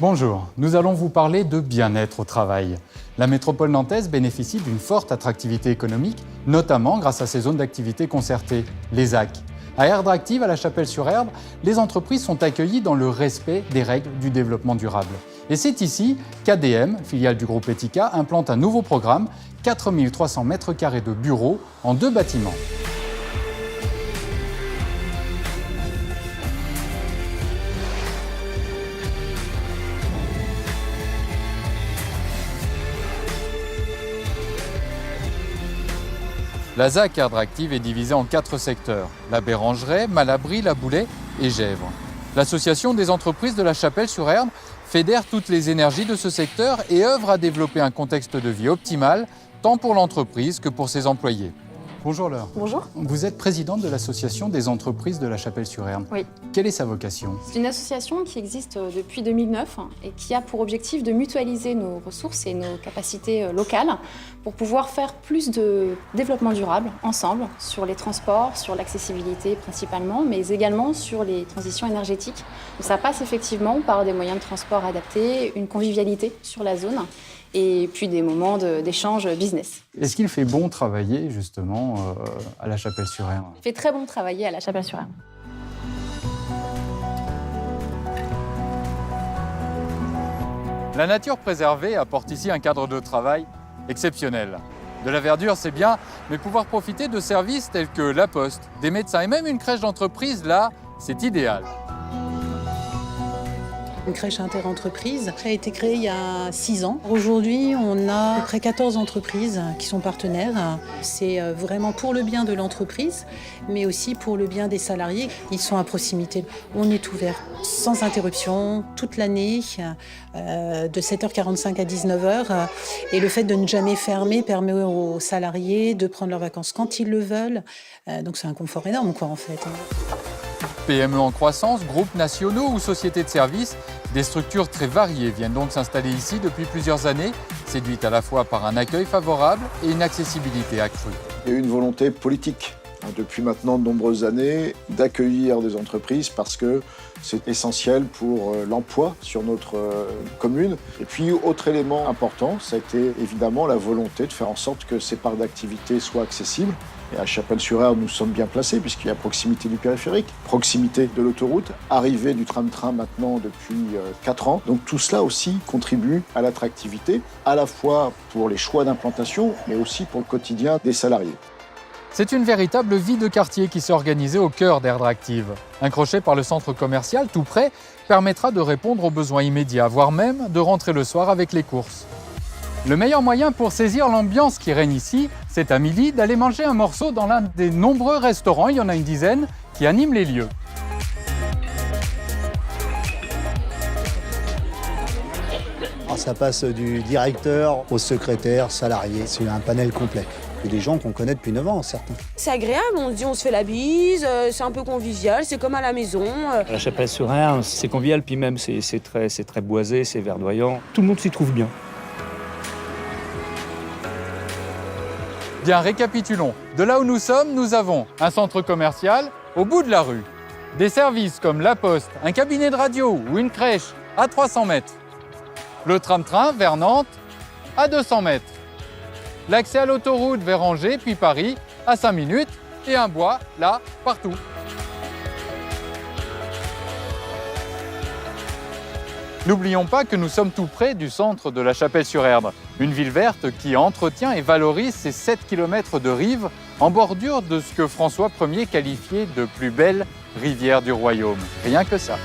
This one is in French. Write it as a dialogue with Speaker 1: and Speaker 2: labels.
Speaker 1: Bonjour, nous allons vous parler de bien-être au travail. La métropole nantaise bénéficie d'une forte attractivité économique, notamment grâce à ses zones d'activité concertées, les ZAC. À Erdre-Active, à La Chapelle-sur-Erdre, les entreprises sont accueillies dans le respect des règles du développement durable. Et c'est ici qu'ADM, filiale du groupe Etika, implante un nouveau programme, 4300 m² de bureaux en 2 bâtiments. La ZAC Erdre-Active est divisée en 4 secteurs, la Bérengeraie, Malabry, La Boulaye et Gesvres. L'association des entreprises de La Chapelle-sur-Erdre fédère toutes les énergies de ce secteur et œuvre à développer un contexte de vie optimal, tant pour l'entreprise que pour ses employés. Bonjour Laure.
Speaker 2: Bonjour.
Speaker 1: Vous êtes présidente de l'association des entreprises de La Chapelle-sur-Erdre.
Speaker 2: Oui.
Speaker 1: Quelle est sa vocation?
Speaker 2: C'est une association qui existe depuis 2009 et qui a pour objectif de mutualiser nos ressources et nos capacités locales pour pouvoir faire plus de développement durable ensemble sur les transports, sur l'accessibilité principalement, mais également sur les transitions énergétiques. Donc ça passe effectivement par des moyens de transport adaptés, une convivialité sur la zone et puis des moments d'échange business.
Speaker 1: Est-ce qu'il fait bon travailler justement à La Chapelle-sur-Erdre?
Speaker 2: Il fait très bon travailler à La Chapelle-sur-Erdre.
Speaker 1: La nature préservée apporte ici un cadre de travail exceptionnel. De la verdure, c'est bien, mais pouvoir profiter de services tels que la poste, des médecins et même une crèche d'entreprise, là, c'est idéal.
Speaker 3: Une crèche inter-entreprise a été créée il y a 6 ans. Aujourd'hui, on a à peu près 14 entreprises qui sont partenaires. C'est vraiment pour le bien de l'entreprise, mais aussi pour le bien des salariés. Ils sont à proximité. On est ouvert sans interruption toute l'année, de 7h45 à 19h. Et le fait de ne jamais fermer permet aux salariés de prendre leurs vacances quand ils le veulent. Donc c'est un confort énorme, quoi, en fait.
Speaker 1: PME en croissance, groupes nationaux ou sociétés de services, des structures très variées viennent donc s'installer ici depuis plusieurs années, séduites à la fois par un accueil favorable et une accessibilité accrue.
Speaker 4: Il y a eu une volonté politique depuis maintenant de nombreuses années d'accueillir des entreprises parce que c'est essentiel pour l'emploi sur notre commune. Et puis, autre élément important, ça a été évidemment la volonté de faire en sorte que ces parcs d'activité soient accessibles. Et à Chapelle-sur-Erdre, nous sommes bien placés puisqu'il y a proximité du périphérique, proximité de l'autoroute, arrivée du tram-train maintenant depuis 4 ans. Donc tout cela aussi contribue à l'attractivité, à la fois pour les choix d'implantation, mais aussi pour le quotidien des salariés.
Speaker 1: C'est une véritable vie de quartier qui s'est organisée au cœur d'Erdre-Active. Un crochet par le centre commercial tout près permettra de répondre aux besoins immédiats, voire même de rentrer le soir avec les courses. Le meilleur moyen pour saisir l'ambiance qui règne ici, c'est à midi d'aller manger un morceau dans l'un des nombreux restaurants, il y en a une dizaine, qui animent les lieux.
Speaker 5: Alors ça passe du directeur au secrétaire, salarié, c'est un panel complet. Et des gens qu'on connaît depuis 9 ans, certains.
Speaker 6: C'est agréable, on se fait la bise, c'est un peu convivial, c'est comme à la maison.
Speaker 7: La Chapelle-sur-Erdre, c'est convivial, puis même c'est très boisé, c'est verdoyant. Tout le monde s'y trouve bien.
Speaker 1: Bien, récapitulons. De là où nous sommes, nous avons un centre commercial au bout de la rue. Des services comme la poste, un cabinet de radio ou une crèche à 300 mètres. Le tram-train vers Nantes à 200 mètres. L'accès à l'autoroute vers Angers puis Paris à 5 minutes. Et un bois, là, partout. N'oublions pas que nous sommes tout près du centre de La Chapelle-sur-Erdre, une ville verte qui entretient et valorise ses 7 km de rives en bordure de ce que François Ier qualifiait de plus belle rivière du royaume. Rien que ça.